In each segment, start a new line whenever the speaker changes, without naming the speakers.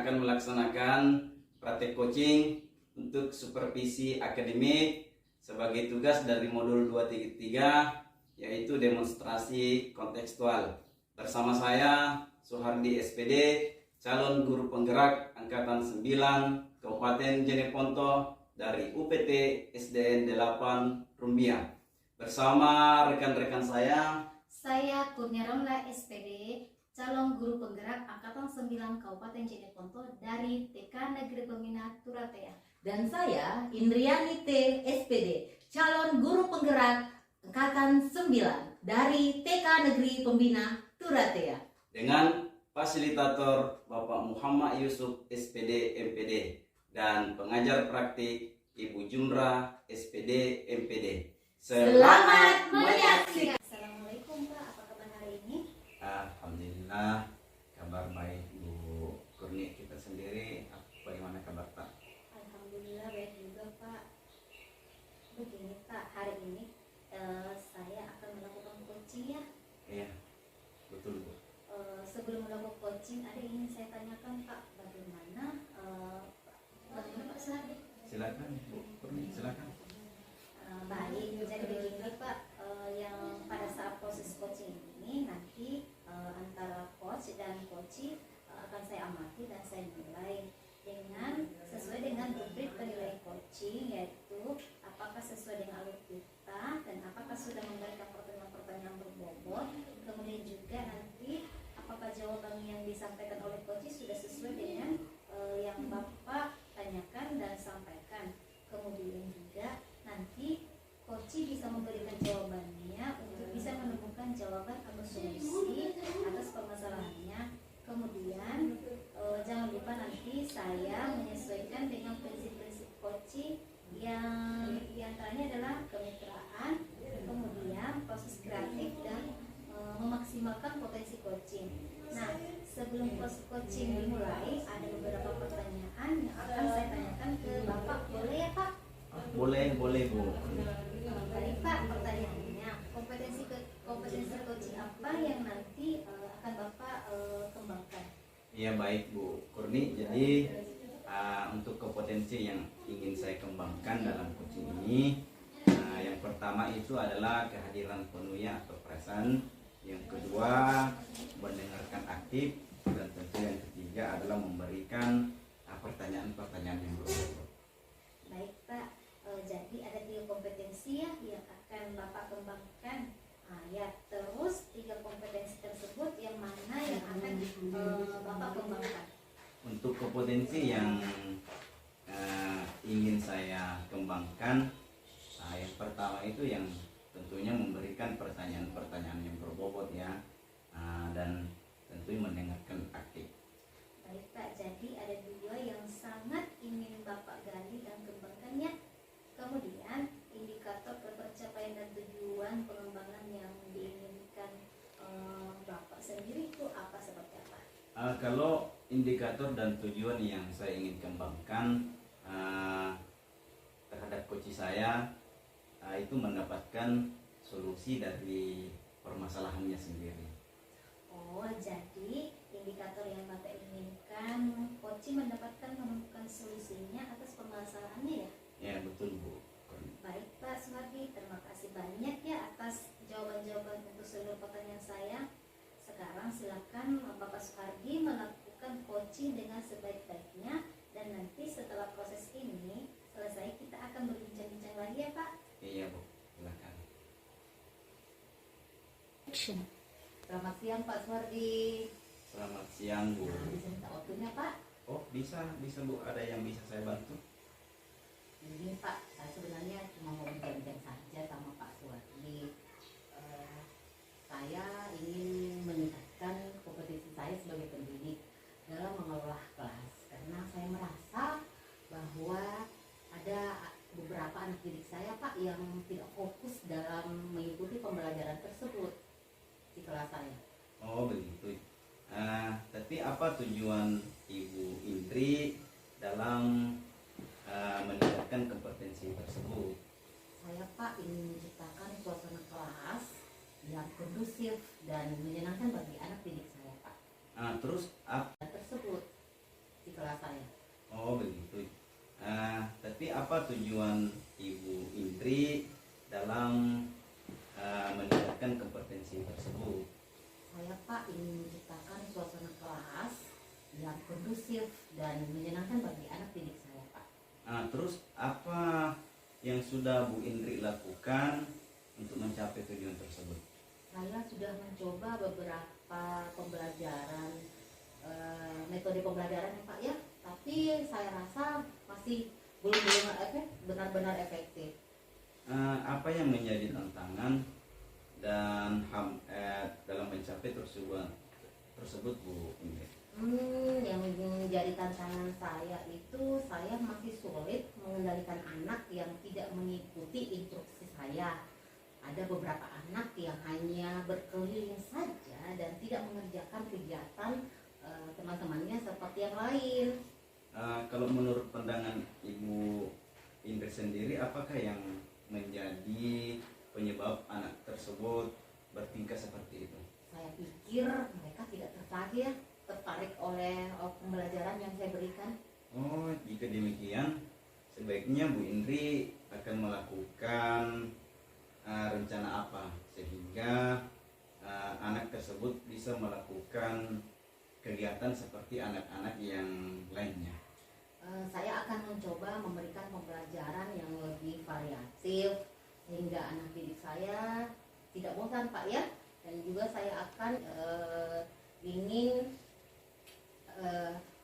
akan melaksanakan praktek coaching untuk supervisi akademik sebagai tugas dari modul 233, yaitu demonstrasi kontekstual. Bersama saya Suhardi SPD, calon guru penggerak angkatan 9 Kabupaten Jeneponto dari UPT SDN 8 Rumbia. Bersama rekan-rekan saya
Kurnia Romla SPD, calon guru penggerak angkatan 9 Kabupaten Jeneponto dari TK Negeri Pembina Turatea.
Dan saya Indriani T. SPD, calon guru penggerak angkatan 9 dari TK Negeri Pembina Turatea.
dengan fasilitator Bapak Muhammad Yusuf SPD MPD dan pengajar praktik Ibu Jumrah SPD MPD.
Selamat menyaksikan.
Assalamualaikum Pak, apa kabar hari ini?
Alhamdulillah, kabar baik Bu Kurni. Kita sendiri bagaimana kabar Pak?
Alhamdulillah baik juga Pak. Begini Pak, hari ini saya akan melakukan coaching ya.
Iya, betul Bu.
Sebelum melakukan coaching, ada yang ingin saya tanyakan Pak, bagaimana Pak Suhardi?
Silakan Bu Kurni, silakan.
Baik, jadi begini Pak, yang pada saat proses coaching ini nanti antara coach dan coachee akan saya amati dan saya nilai sesuai dengan rubrik penilaian coaching, yaitu apakah sesuai dengan alur kita dan apakah sudah memberikan pertanyaan-pertanyaan berbobot, kemudian juga nanti apakah jawaban yang disampaikan oleh coachee sudah sesuai dengan yang Bapak tanyakan dan sampaikan. Kemudian juga nanti coachee bisa memberikan jawabannya untuk bisa menemukan jawaban atau solusi atas permasalahannya. Kemudian jangan lupa nanti saya menyesuaikan dengan prinsip-prinsip coaching yang diantaranya adalah kemitraan, kemudian proses kreatif dan memaksimalkan potensi coaching. Nah, sebelum proses coaching dimulai, ada beberapa pertanyaan yang akan saya tanyakan ke Bapak. Boleh ya Pak?
Boleh Bu.
Baik Pak, pertanyaannya, kompetensi coaching apa yang nanti akan Bapak kembangkan?
Iya baik Bu Kurni. Jadi untuk kompetensi yang ingin saya kembangkan dalam coaching ini, yang pertama itu adalah kehadiran penuhnya atau present. Yang kedua, mendengarkan aktif, dan tentu yang ketiga adalah memberikan pertanyaan-pertanyaan yang berbobot.
Baik Pak, jadi ada 3 kompetensi ya yang akan Bapak kembangkan. Ya, terus 3 kompetensi tersebut yang mana yang akan Bapak kembangkan?
Untuk kompetensi yang ingin saya kembangkan, yang pertama itu yang tentunya memberikan pertanyaan-pertanyaan yang berbobot ya, dan tentunya mendengarkan aktif.
Baik Pak, jadi ada 2 yang sangat ingin Bapak gali dan kembangkannya. Kemudian indikator ketercapaian dan tujuan pengembangan yang diinginkan Bapak sendiri itu apa, seperti apa?
Kalau indikator dan tujuan yang saya ingin kembangkan terhadap coach saya, itu mendapatkan solusi dari permasalahannya sendiri.
Oh, jadi indikator yang Bapak inginkan coach menemukan solusinya atas permasalahannya ya?
Ya betul Bu.
Baik Pak Suhardi, terima kasih banyak ya atas jawaban-jawaban untuk seluruh pertanyaan saya. Sekarang silakan Bapak Suhardi melakukan coaching dengan sebaik-baiknya, dan nanti setelah proses ini selesai kita akan berbincang-bincang lagi ya Pak.
Iya Bu, silakan.
Action.
Selamat siang Pak Suhardi.
Selamat siang Bu.
Bisa minta waktunya Pak?
Oh bisa Bu, ada yang bisa saya bantu?
Ini Pak, saya sebenarnya cuma mau bincang-bincang saja sama Pak Suhardi. Saya ingin meningkatkan kompetensi saya sebagai pendidik dalam mengelola kelas, karena saya merasa bahwa ada beberapa anak didik saya Pak yang tidak fokus dalam mengikuti pembelajaran tersebut di kelas saya.
Oh begitu. Tapi apa tujuan Ibu Indri dalam meningkatkan kompetensi tersebut?
Saya Pak ingin menciptakan suasana kelas yang kondusif dan menyenangkan bagi anak didik saya Pak.
Terus
tersebut di kelas saya.
Oh begitu. Tapi apa tujuan Ibu Indri dalam meningkatkan kompetensi tersebut?
Saya Pak ingin menciptakan suasana kelas yang kondusif dan menyenangkan bagi anak didik saya Pak.
Terus apa yang sudah Bu Indri lakukan untuk mencapai tujuan tersebut?
Saya sudah mencoba beberapa pembelajaran, metode pembelajaran ya Pak ya, tapi saya rasa masih belum benar-benar efektif.
Apa yang menjadi tantangan dan dalam mencapai tersebut Bu Indri?
Yang menjadi tantangan saya itu saya masih sulit mengendalikan anak yang tidak mengikuti instruksi saya. Ada beberapa anak yang hanya berkeliling saja dan tidak mengerjakan kegiatan teman-temannya seperti yang lain.
Kalau menurut pandangan Ibu Indri sendiri, apakah yang menjadi penyebab anak tersebut bertingkah seperti itu?
Saya pikir mereka tidak tertarik oleh pembelajaran yang saya berikan.
Oh, jika demikian, sebaiknya Bu Indri akan melakukan rencana apa sehingga anak tersebut bisa melakukan kegiatan seperti anak-anak yang lainnya.
Saya akan mencoba memberikan pembelajaran yang lebih variatif sehingga anak didik saya tidak bosan Pak ya, dan juga saya akan ingin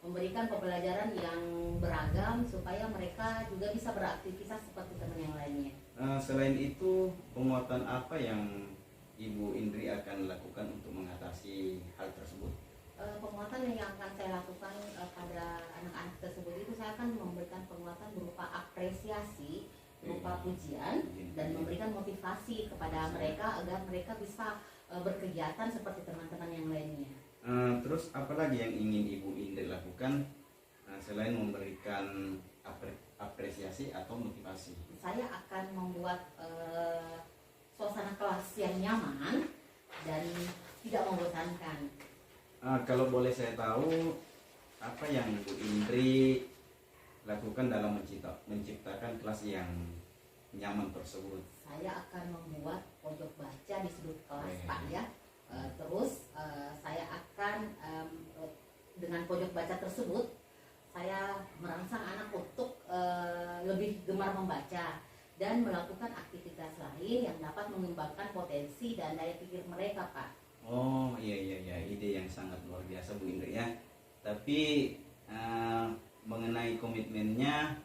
memberikan pembelajaran yang beragam supaya mereka juga bisa beraktivitas seperti teman yang lainnya.
Selain itu, penguatan apa yang Ibu Indri akan lakukan untuk mengatasi hal tersebut?
Penguatan yang akan saya lakukan pada anak-anak tersebut itu saya akan memberikan penguatan berupa apresiasi, berupa pujian, dan memberikan motivasi kepada mereka agar mereka bisa berkegiatan seperti teman-teman yang lainnya.
Terus apa lagi yang ingin Ibu Indri lakukan selain memberikan apresiasi atau motivasi?
Saya akan membuat suasana kelas yang nyaman dan tidak membosankan.
Kalau boleh saya tahu, apa yang Bu Indri lakukan dalam menciptakan kelas yang nyaman tersebut?
Saya akan membuat pojok baca di sudut kelas
Oke.
Pak ya. Terus saya akan dengan pojok baca tersebut saya merangsang anak untuk lebih gemar membaca dan melakukan aktivitas lain yang dapat mengembangkan potensi dan daya pikir mereka Pak.
Oh iya, ide yang sangat luar biasa Bu Indri ya. Tapi mengenai komitmennya,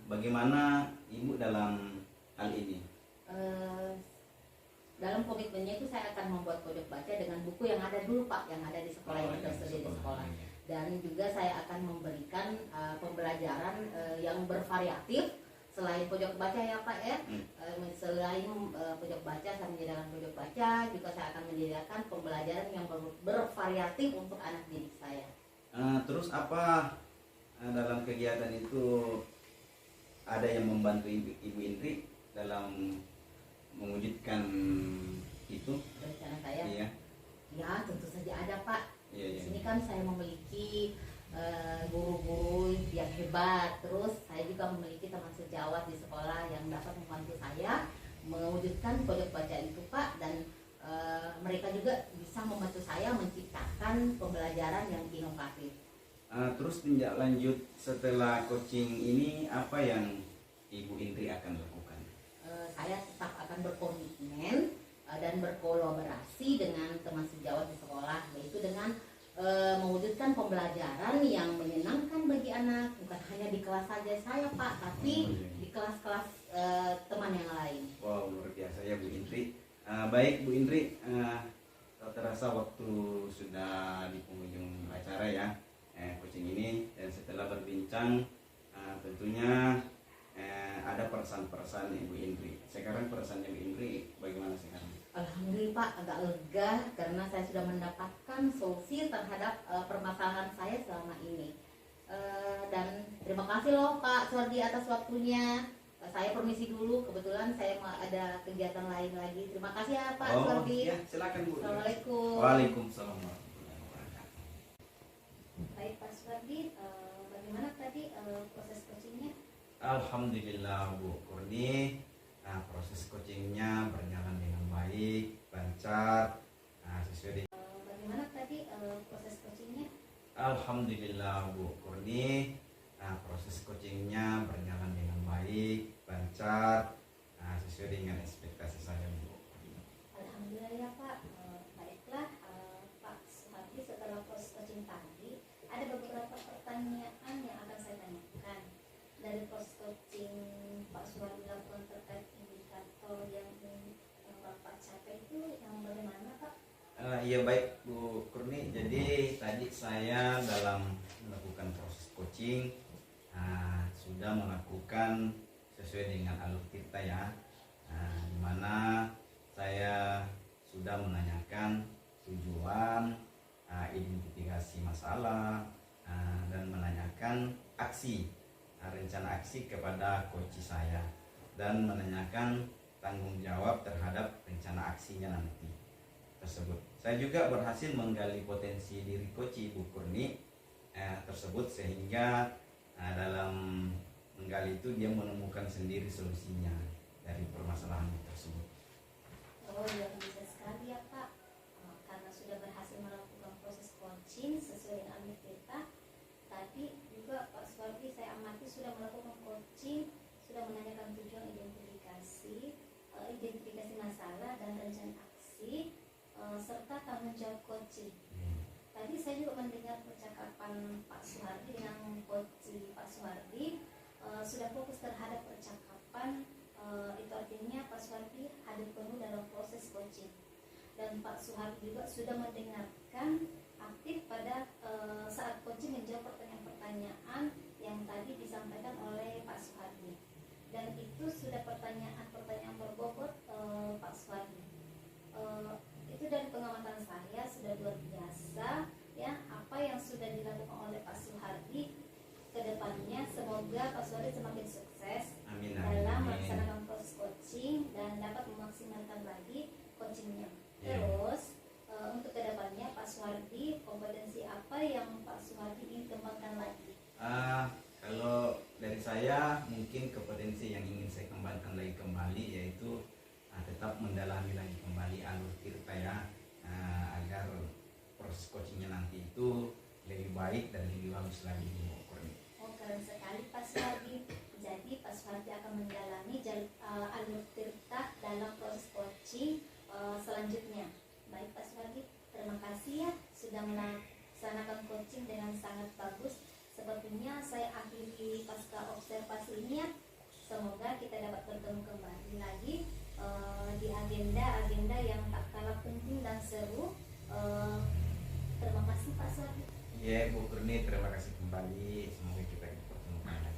bagaimana Ibu dalam hal ini?
Dalam komitmennya itu saya akan membuat pojok baca dengan buku yang ada dulu Pak, yang ada di sekolah, yang tersedia di sekolah. Dan juga saya akan memberikan pembelajaran yang bervariatif selain pojok baca ya Pak ya. Selain pojok baca, saya menyediakan pojok baca, juga saya akan menyediakan pembelajaran yang bervariatif untuk anak didik saya.
Terus apa dalam kegiatan itu ada yang membantu Ibu Indri dalam mewujudkan itu?
Rencana saya?
Iya.
Ya tentu saja ada Pak.
Iya.
Di sini kan saya memiliki guru-guru yang hebat. Terus saya juga memiliki teman sejawat di sekolah yang dapat membantu saya mewujudkan pojok baca itu Pak. Dan mereka juga bisa membantu saya menciptakan pembelajaran yang inovatif.
Terus tindak lanjut setelah coaching ini apa yang Ibu Indri akan lakukan?
Saya tetap akan berkomitmen dan berkolaborasi dengan teman sejawat di sekolah, yaitu dengan mewujudkan pembelajaran yang menyenangkan bagi anak, bukan hanya di kelas saja saya Pak, tapi di kelas-kelas teman yang lain.
Wow, luar biasa ya Bu Indri. Baik Bu Indri, tak terasa waktu sudah di penghujung acara ya coaching ini, dan setelah berbincang tentunya ada perasaan-perasaan Ibu Indri. Sekarang perasaannya Ibu Indri bagaimana sekarang?
Alhamdulillah Pak, agak lega karena saya sudah mendapatkan solusi terhadap permasalahan saya selama ini. Dan terima kasih loh Pak Suwardi atas waktunya. Saya permisi dulu, kebetulan saya ada kegiatan lain lagi. Terima kasih ya Pak Suwardi.
Ya, silakan Bu.
Assalamualaikum.
Waalaikumsalam warahmatullahi wabarakatuh.
Baik Pak Suwardi,
Alhamdulillah Bu Kurni, proses coachingnya berjalan dengan baik, lancar, sesuai dengan.
Bagaimana tadi proses coachingnya?
Alhamdulillah Bu Kurni, proses coachingnya berjalan dengan baik, lancar, sesuai dengan ekspektasi saya Bu Kurni.
Alhamdulillah ya Pak. Baiklah Pak Suhardi, setelah proses coaching tadi ada beberapa pertanyaan yang akan saya tanyakan. Dari proses coaching Pak Suhardi lakukan terkait indikator yang ingin Bapak capai itu yang bagaimana Pak?
Iya baik Bu Kurni, jadi tadi saya dalam melakukan proses coaching sudah melakukan sesuai dengan alur kita ya, di mana saya sudah menanyakan tujuan, identifikasi masalah, dan menanyakan aksi, rencana aksi kepada coach saya, dan menanyakan tanggung jawab terhadap rencana aksinya nanti tersebut. Saya juga berhasil menggali potensi diri coach Bu Kurni tersebut, sehingga dalam menggali itu dia menemukan sendiri solusinya dari permasalahan tersebut.
Oh ya, bisa sekali ya Pak. Karena sudah berhasil melakukan proses coaching sesuai dengan alur kita. Tadi juga Pak Suhardi saya amati sudah melakukan coaching, sudah menanyakan tujuan, identifikasi masalah dan rencana aksi, serta tanggung jawab coaching. Tadi saya juga mendengar percakapan Pak Suhardi dengan coach Pak Suhardi sudah fokus terhadap percakapan, itu artinya Pak Suhardi hadir penuh dalam proses coaching, dan Pak Suhardi juga sudah mendengarkan aktif pada saat coaching menjawab pertanyaan-pertanyaan yang tadi disampaikan oleh Pak Suhardi, dan itu sudah pertanyaan-pertanyaan berbobot Pak Suhardi. Itu dari pengamatan saya sudah luar biasa ya apa yang sudah dilakukan oleh Pak Suhardi. Kedepannya semoga Pak Suhardi semakin sukses
Amin,
dalam
amin.
melaksanakan proses coaching dan dapat memaksimalkan lagi coachingnya.
Ya.
Terus untuk kedepannya Pak Suhardi, kompetensi apa yang Pak Suhardi ingin kembangkan lagi?
Kalau dari saya mungkin kompetensi yang ingin saya kembangkan lagi kembali yaitu tetap mendalami lagi kembali alur tirta ya, agar proses coachingnya nanti itu lebih baik dan lebih bagus lagi Bu Kurni.
Oh, keren sekali Pak Suhardi. Jadi Pak Suhardi akan mendalami alur tirta dalam proses coaching selanjutnya. Baik Pak Suhardi, terima kasih ya sudah melaksanakan coaching dengan sangat bagus. Sepertinya saya akhiri pasca observasi ini ya. Semoga kita dapat bertemu kembali lagi di agenda-agenda yang tak kalah penting dan seru. Terima kasih Pak Suhardi.
Ya Bu Kurni, terima kasih kembali. Semoga kita bertemu lagi.